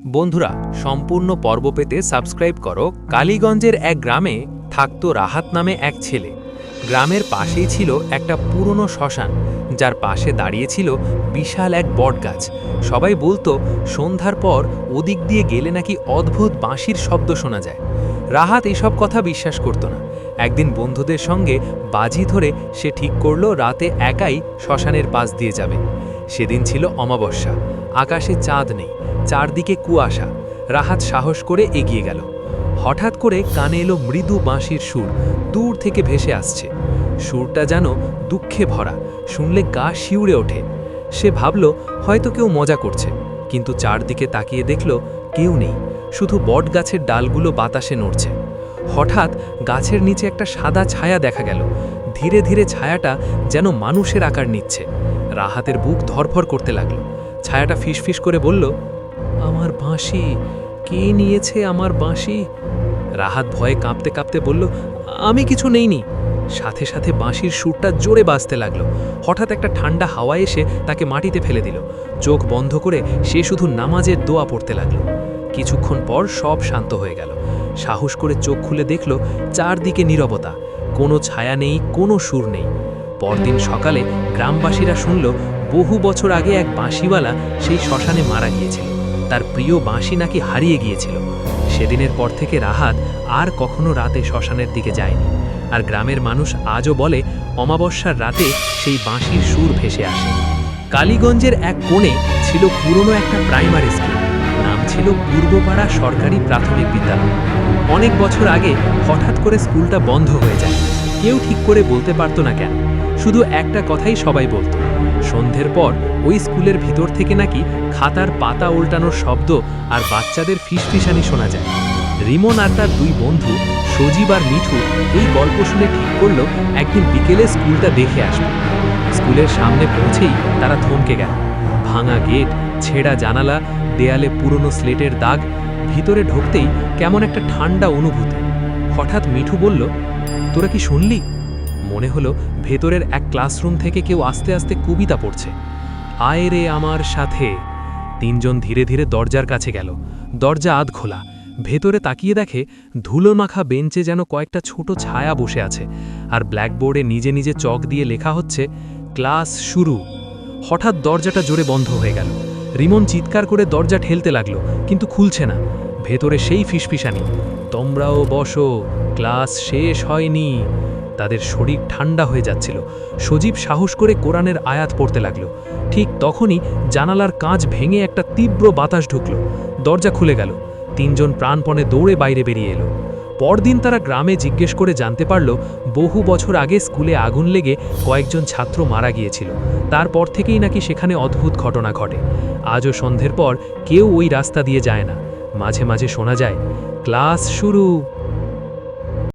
বন্ধুরা, সম্পূর্ণ পর্ব পেতে সাবস্ক্রাইব করো। কালীগঞ্জের এক গ্রামে থাকতো রাহাত নামে এক ছেলে। গ্রামের পাশেই ছিল একটা পুরনো শ্মশান, যার পাশে দাঁড়িয়েছিল বিশাল এক বটগাছ। সবাই বলতো সন্ধ্যার পর ওদিক দিয়ে গেলে নাকি অদ্ভুত বাঁশির শব্দ শোনা যায়। রাহাত এসব কথা বিশ্বাস করত না। একদিন বন্ধুদের সঙ্গে বাজি ধরে সে ঠিক করলো রাতে একাই শ্মশানের পাশ দিয়ে যাবে। সেদিন ছিল অমাবস্যা, আকাশে চাঁদ নেই, চারদিকে কুয়াশা। রাহাত সাহস করে এগিয়ে গেল। হঠাৎ করে কানে এলো মৃদু বাঁশির সুর, দূর থেকে ভেসে আসছে। সুরটা যেন দুঃখে ভরা, শুনলে গা শিউরে ওঠে। সে ভাবল হয়তো কেউ মজা করছে, কিন্তু চারদিকে তাকিয়ে দেখল কেউ নেই, শুধু বটগাছের ডালগুলো বাতাসে নড়ছে। হঠাৎ গাছের নিচে একটা সাদা ছায়া দেখা গেল। ধীরে ধীরে ছায়াটা যেন মানুষের আকার নিচ্ছে। রাহাতের বুক ধরফর করতে লাগলো। ছায়াটা ফিসফিস করে বলল, আমার বাঁশি, কে নিয়েছে আমার বাঁশি? রাহাত ভয়ে কাঁপতে কাঁপতে বলল, আমি কিছু নেইনি। সাথে সাথে বাঁশির সুরটা জোরে বাজতে লাগলো। হঠাৎ একটা ঠান্ডা হাওয়া এসে তাকে মাটিতে ফেলে দিল। চোখ বন্ধ করে সে শুধু নামাজের দোয়া পড়তে লাগলো। কিছুক্ষণ পর সব শান্ত হয়ে গেল। সাহস করে চোখ খুলে দেখল চারদিকে নীরবতা, কোনো ছায়া নেই, কোনো সুর নেই। পরদিন সকালে গ্রামবাসীরা শুনল বহু বছর আগে এক বাঁশিওয়ালা সেই শ্মশানে মারা গিয়েছিল। তার প্রিয় বাঁশি নাকি হারিয়ে গিয়েছিল। সেদিনের পর থেকে রাহাত আর কখনো রাতে শ্মশানের দিকে যায়নি। আর গ্রামের মানুষ আজও বলে অমাবস্যার রাতে সেই বাঁশির সুর ভেসে আসে। কালীগঞ্জের এক কোণে ছিল পুরনো একটা প্রাইমারি স্কুল। নাম ছিল পূর্বপাড়া সরকারি প্রাথমিক বিদ্যালয়। অনেক বছর আগে হঠাৎ করে স্কুলটা বন্ধ হয়ে যায়। কেউ ঠিক করে বলতে পারত না কেন। শুধু একটা কথাই সবাই বলতো, সন্ধ্যের পর ওই স্কুলের ভিতর থেকে নাকি খাতার পাতা উল্টানোর শব্দ আর বাচ্চাদের ফিসফিসানি শোনা যায়। রিমন আর তার দুই বন্ধু সজীব আর মিঠু এই গল্প শুনে ঠিক করলো একদিন বিকেলে স্কুলটা দেখে আসবে। স্কুলের সামনে পৌঁছেই তারা থমকে গেল। ভাঙা গেট, ছেঁড়া জানালা, দেয়ালে পুরনো স্লেটের দাগ। ভিতরে ঢুকতেই কেমন একটা ঠান্ডা অনুভূতি। হঠাৎ মিঠু বলল, তোরা কি শুনলি? মনে হলো ভেতরের এক ক্লাসরুম থেকে কেউ আস্তে আস্তে কবিতা পড়ছে। আয় রে আমার সাথে। তিনজন ধীরে ধীরে দরজার কাছে গেল। দরজা আধ খোলা। ভেতরে তাকিয়ে দেখে ধুলো মাখা বেঞ্চে যেন কয়েকটা ছোট ছায়া বসে আছে, আর ব্ল্যাকবোর্ডে নিজে নিজে চক দিয়ে লেখা হচ্ছে, ক্লাস শুরু। হঠাৎ দরজাটা জোরে বন্ধ হয়ে গেল। রিমন চিৎকার করে দরজা ঠেলতে লাগলো, কিন্তু খুলছে না। ভেতরে সেই ফিসফিসানি, তোমরাও বসো, ক্লাস শেষ হয়নি। তাদের শরীর ঠান্ডা হয়ে যাচ্ছিল। সজীব সাহস করে কোরআনের আয়াত পড়তে লাগলো। ঠিক তখনই জানালার কাঁচ ভেঙে একটা তীব্র বাতাস ঢুকল। দরজা খুলে গেল। তিনজন প্রাণপণে দৌড়ে বাইরে বেরিয়ে এলো। পরদিন তারা গ্রামে জিজ্ঞেস করে জানতে পারল বহু বছর আগে স্কুলে আগুন লেগে কয়েকজন ছাত্র মারা গিয়েছিল। তারপর থেকেই নাকি সেখানে অদ্ভুত ঘটনা ঘটে। আজও সন্ধ্যের পর কেউ ওই রাস্তা দিয়ে যায় না। মাঝে মাঝে শোনা যায়, ক্লাস শুরু।